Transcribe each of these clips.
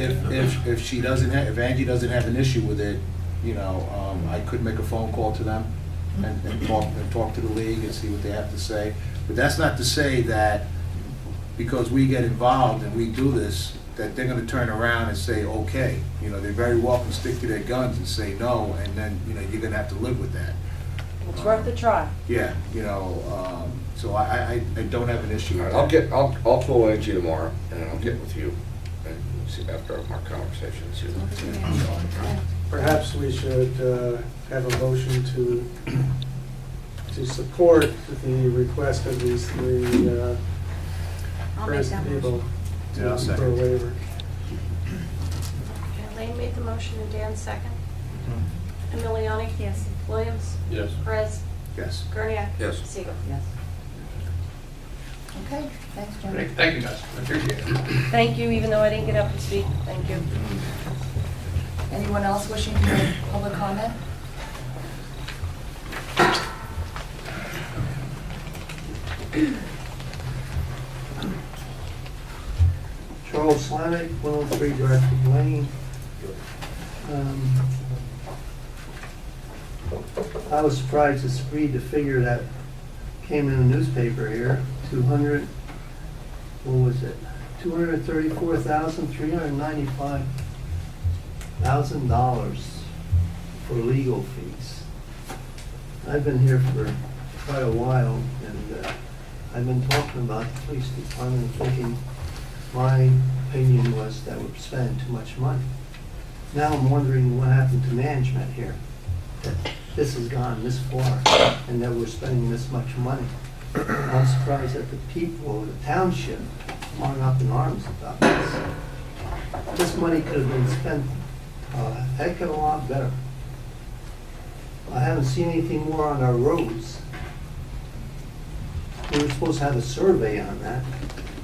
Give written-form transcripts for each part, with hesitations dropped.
if she doesn't have, if Angie doesn't have an issue with it, you know, I could make a phone call to them and talk to the league and see what they have to say. But that's not to say that because we get involved and we do this, that they're gonna turn around and say, okay. You know, they very well can stick to their guns and say no, and then, you know, you're gonna have to live with that. It's worth a try. Yeah, you know, so I don't have an issue All with right, that. I'll call Angie tomorrow, and I'll get with you, and see after our conversation, see what. Perhaps we should have a motion to support the request of these three I'll make that people motion. Yeah, I'll for a second. waiver. Elaine made the motion and Dan second. Emiliani? Yes. Williams? Yes. Perez? Yes. Gurniak? Yes. Siegel? Yes. Okay, thanks, Jim. Thank you, guys. I appreciate it. Thank you, even though I didn't get up and speak. Thank you. Anyone else wishing to make public comment? Charles Slavic, 103 Dartford Lane. I was surprised to read the figure that came in the newspaper here, $234,395,000 for legal fees. I've been here for quite a while, and I've been talking about the police department, thinking my opinion was that we're spending too much money. Now I'm wondering what happened to management here, that this has gone this far and that we're spending this much money. I'm surprised that the people of the township aren't up in arms about this. This money could have been spent a heck of a lot better. I haven't seen anything more on our roads. We were supposed to have a survey on that,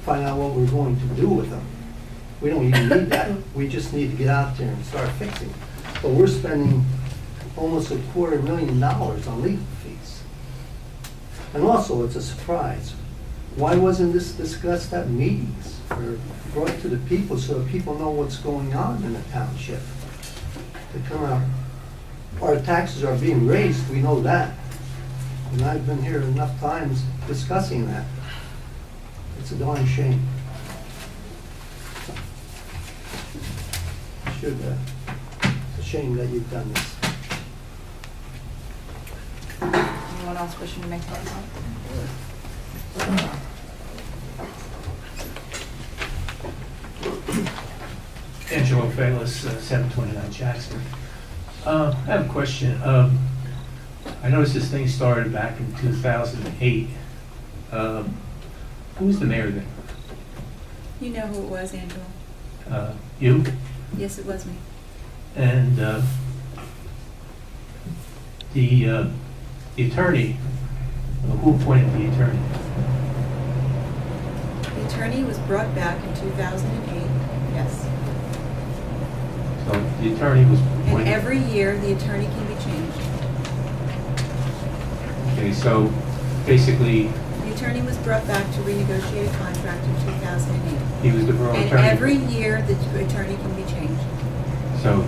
find out what we're going to do with them. We don't even need that. We just need to get out there and start fixing. But we're spending almost $250,000 on legal fees. And also, it's a surprise. Why wasn't this discussed at meetings or brought to the people so that people know what's going on in the township? To come out, our taxes are being raised, we know that. And I've been here enough times discussing that. It's a darn shame. It's a shame that you've done this. Anyone else wishing to make public comment? Angelo Bayless, 729 Jackson. I have a question. I noticed this thing started back in 2008. Who was the mayor then? You know who it was, Angela. You? Yes, it was me. And the attorney, who appointed the attorney? The attorney was brought back in 2008, yes. So the attorney was And appointed. every year, the attorney can be changed. Okay, so basically, The attorney was brought back to renegotiate a contract in 2008. he was the borough And attorney. every year, the attorney can be changed. So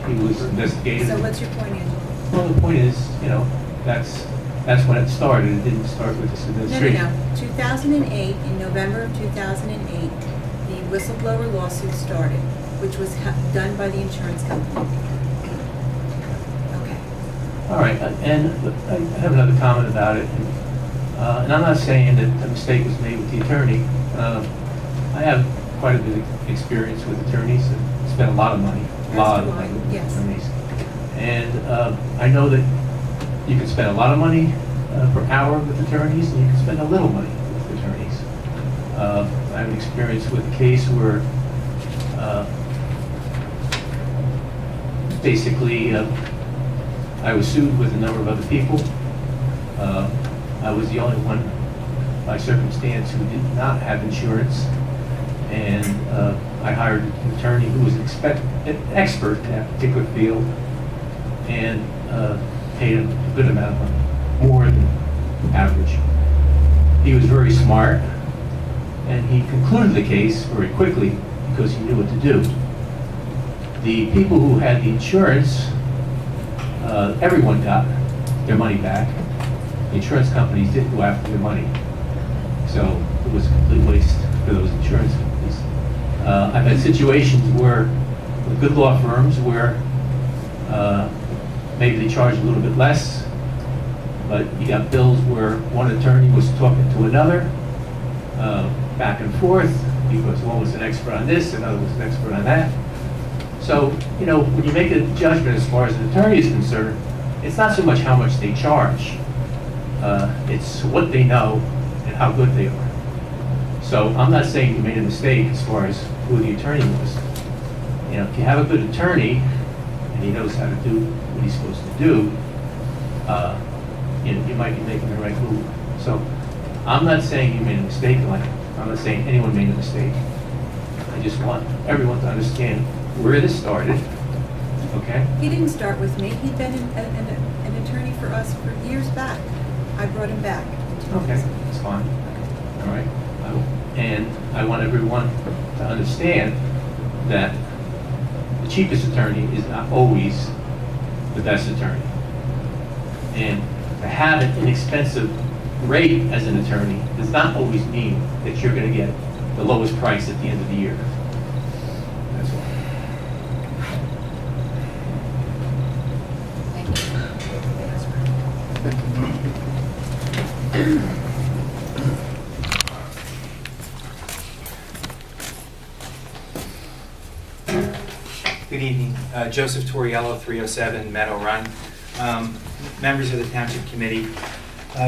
he was investigated. So what's your point, Angela? Well, the point is, you know, that's when it started. It didn't start with this No, administration. no, no. 2008, in November of 2008, the whistleblower lawsuit started, which was done by the insurance company. Okay. All right, and I have another comment about it. And I'm not saying that a mistake was made with the attorney. I have quite a bit of experience with attorneys and spent a lot of money, a lot of money with Yes. attorneys. And I know that you can spend a lot of money per hour with attorneys, and you can spend a little money with attorneys. I have an experience with a case where basically I was sued with a number of other people. I was the only one by circumstance who did not have insurance, and I hired an attorney who was an expert in that particular field, and paid him a good amount of money, more than average. He was very smart, and he concluded the case very quickly because he knew what to do. The people who had the insurance, everyone got their money back. The insurance companies didn't go after their money. So it was a complete waste for those insurance companies. I've had situations where, with good law firms, where maybe they charge a little bit less, but you got bills where one attorney was talking to another, back and forth, because one was an expert on this, another was an expert on that. So, when you make a judgment as far as an attorney is concerned, it's not so much how much they charge, it's what they know and how good they are. So I'm not saying you made a mistake as far as who the attorney was. If you have a good attorney and he knows how to do what he's supposed to do, you might be making the right move. So I'm not saying you made a mistake. I'm not saying anyone made a mistake. I just want everyone to understand where this started. Okay? He didn't start with me. He'd been an attorney for us for years back. I brought him back. Okay, that's fine. All right. And I want everyone to understand that the cheapest attorney is not always the best attorney. And to have an inexpensive rate as an attorney does not always mean that you're going to get the lowest price at the end of the year. That's all. Thank you. Good evening. Joseph Torriello, 307 Meadow Run. Members of the Township Committee,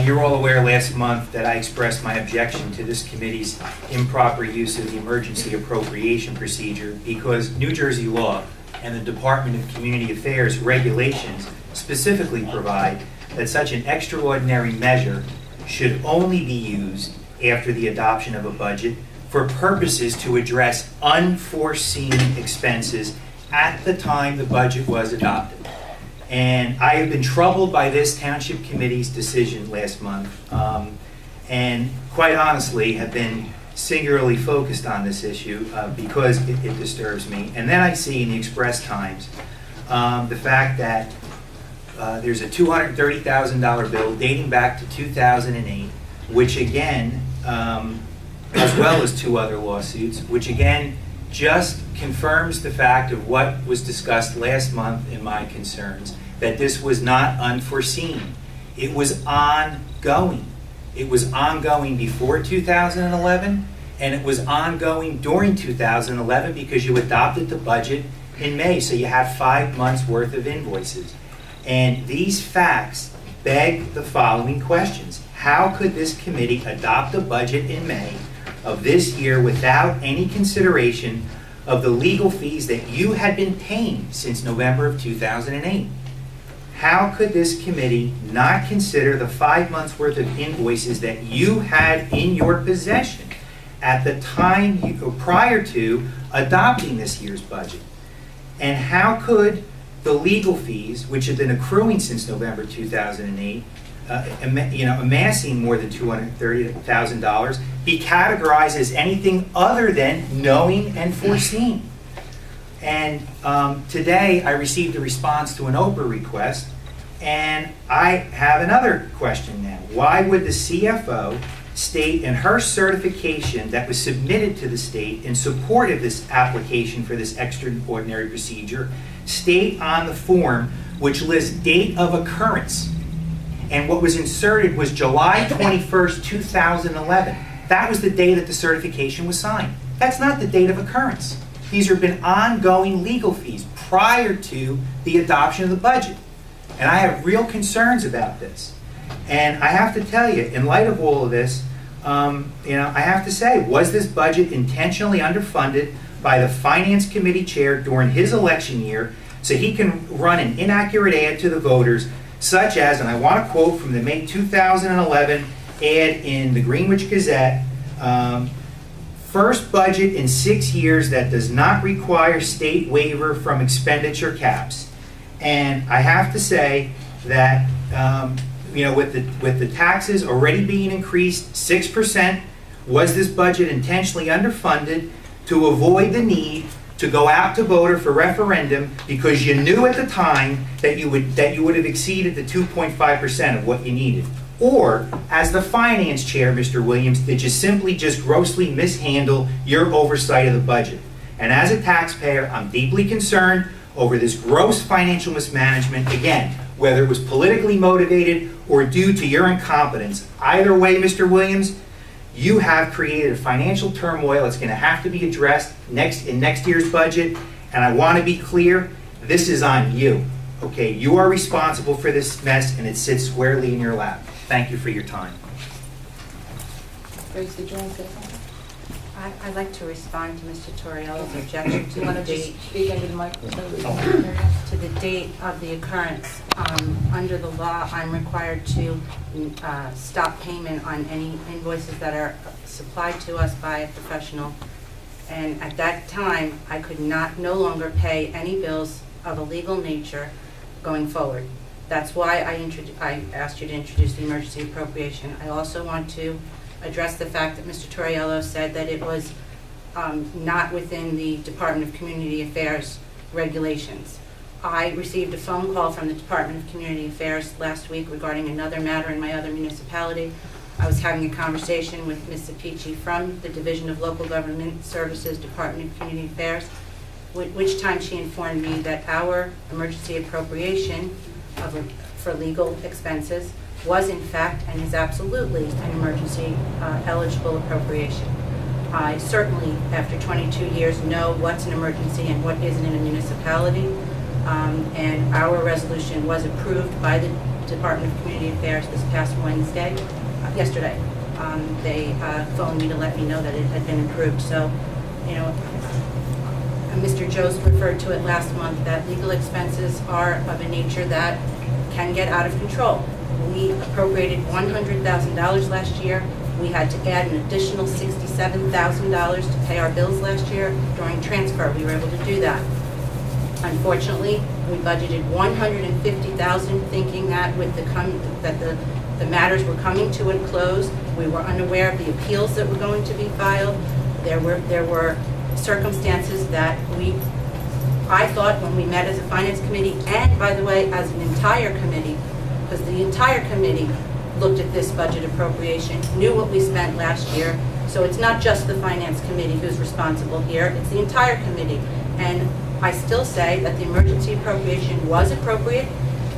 you're all aware last month that I expressed my objection to this committee's improper use of the emergency appropriation procedure because New Jersey law and the Department of Community Affairs regulations specifically provide that such an extraordinary measure should only be used after the adoption of a budget for purposes to address unforeseen expenses at the time the budget was adopted. And I have been troubled by this Township Committee's decision last month, and quite honestly have been singularly focused on this issue because it disturbs me. And then I see in the Express Times the fact that there's a $230,000 bill dating back to 2008, which again, as well as 2 other lawsuits, which again just confirms the fact of what was discussed last month in my concerns, that this was not unforeseen. It was ongoing. It was ongoing before 2011, and it was ongoing during 2011 because you adopted the budget in May, so you have 5 months worth of invoices. And these facts beg the following questions. How could this committee adopt a budget in May of this year without any consideration of the legal fees that you had been paying since November of 2008? How could this committee not consider the 5 months worth of invoices that you had in your possession at the time prior to adopting this year's budget? And how could the legal fees, which have been accruing since November 2008, amassing more than $230,000, be categorized as anything other than knowing and foreseen? And today I received a response to an Oprah request, and I have another question now. Why would the CFO state in her certification that was submitted to the state in support of this application for this extraordinary procedure, state on the form which lists date of occurrence, and what was inserted was July 21st, 2011. That was the day that the certification was signed. That's not the date of occurrence. These have been ongoing legal fees prior to the adoption of the budget. And I have real concerns about this. And I have to tell you, in light of all of this, I have to say, was this budget intentionally underfunded by the Finance Committee chair during his election year so he can run an inaccurate ad to the voters, such as, and I want to quote from the May 2011 ad in the Greenwich Gazette, first budget in 6 years that does not require state waiver from expenditure caps. And I have to say that with the taxes already being increased 6%, was this budget intentionally underfunded to avoid the need to go out to vote for referendum because you knew at the time that you would have exceeded the 2.5% of what you needed? Or, as the finance chair, Mr. Williams, did you simply just grossly mishandle your oversight of the budget? And as a taxpayer, I'm deeply concerned over this gross financial mismanagement, again, whether it was politically motivated or due to your incompetence. Either way, Mr. Williams, you have created a financial turmoil that's going to have to be addressed in next year's budget. And I want to be clear, this is on you. Okay, you are responsible for this mess, and it sits squarely in your lap. Thank you for your time. Grace, did you want to say something? I'd like to respond to Mr. Torriello's objection Do to you want the to just date, speak into the microphone? to the date of the occurrence. Under the law, I'm required to stop payment on any invoices that are supplied to us by a professional. And at that time, I could no longer pay any bills of a legal nature going forward. That's why I asked you to introduce the emergency appropriation. I also want to address the fact that Mr. Torriello said that it was not within the Department of Community Affairs regulations. I received a phone call from the Department of Community Affairs last week regarding another matter in my other municipality. I was having a conversation with Ms. Sapici from the Division of Local Government Services, Department of Community Affairs, which time she informed me that our emergency appropriation for legal expenses was in fact and is absolutely an emergency eligible appropriation. I certainly, after 22 years, know what's an emergency and what isn't in a municipality. And our resolution was approved by the Department of Community Affairs this past yesterday. They phoned me to let me know that it had been approved. So, you know, Mr. Jost referred to it last month, that legal expenses are of a nature that can get out of control. We appropriated $100,000 last year. We had to add an additional $67,000 to pay our bills last year. During transfer, we were able to do that. Unfortunately, we budgeted $150,000, thinking that the matters were coming to a close. We were unaware of the appeals that were going to be filed. There were circumstances that I thought when we met as a finance committee, and by the way, as an entire committee, because the entire committee looked at this budget appropriation, knew what we spent last year. So it's not just the finance committee who's responsible here, it's the entire committee. And I still say that the emergency appropriation was appropriate.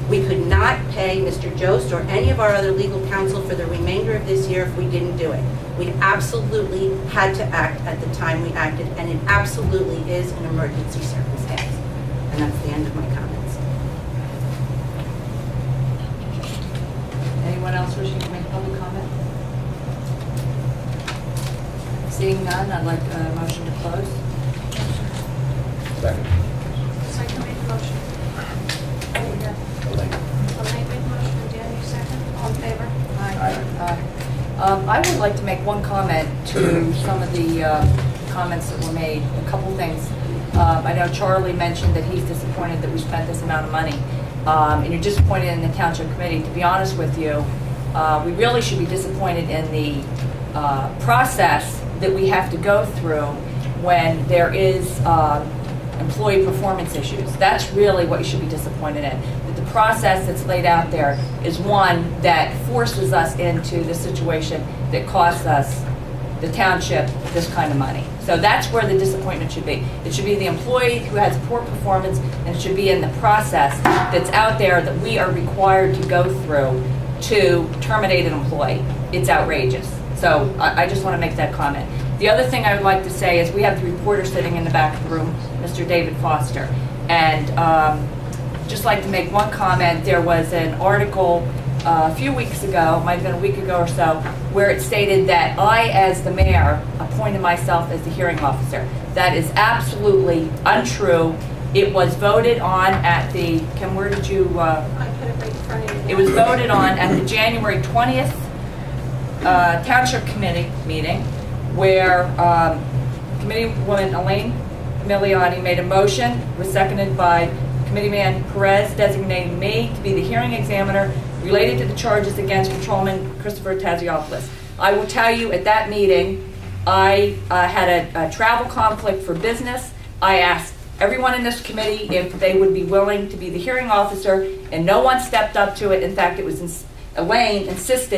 We could not pay Mr. Jost or any of our other legal counsel for the remainder of this year if we didn't do it. We absolutely had to act at the time we acted, and it absolutely is an emergency circumstance. And that's the end of my comments. Anyone else wishing to make public comment? Seeing none, I'd like a motion to close. Second. Second made the motion. Elaine made the motion, and Dan, you second. All in favor? I would like to make one comment to some of the comments that were made, a couple things. I know Charlie mentioned that he's disappointed that we spent this amount of money, and you're disappointed in the Township Committee. To be honest with you, we really should be disappointed in the process that we have to go through when there is employee performance issues. That's really what you should be disappointed in. That the process that's laid out there is one that forces us into the situation that costs us, the township, this kind of money. So that's where the disappointment should be. It should be the employee who has poor performance, and it should be in the process that's out there that we are required to go through to terminate an employee. It's outrageous. So I just want to make that comment. The other thing I would like to say is we have the reporter sitting in the back of the room, Mr. David Foster. And just like to make one comment. There was an article a few weeks ago, might have been a week ago or so, where it stated that I, as the mayor, appointed myself as the hearing officer. That is absolutely untrue. It was voted on at the, Kim, where did you? I put it right in front of you. It was voted on at the January 20th Township Committee meeting, where Committeewoman Elaine Milioti made a motion, was seconded by Committeeman Perez, designating me to be the hearing examiner related to the charges against Patrolman Christopher Taziopoulos. I will tell you, at that meeting, I had a travel conflict for business. I asked everyone in this committee if they would be willing to be the hearing officer, and no one stepped up to it. In fact, it was Elaine insisted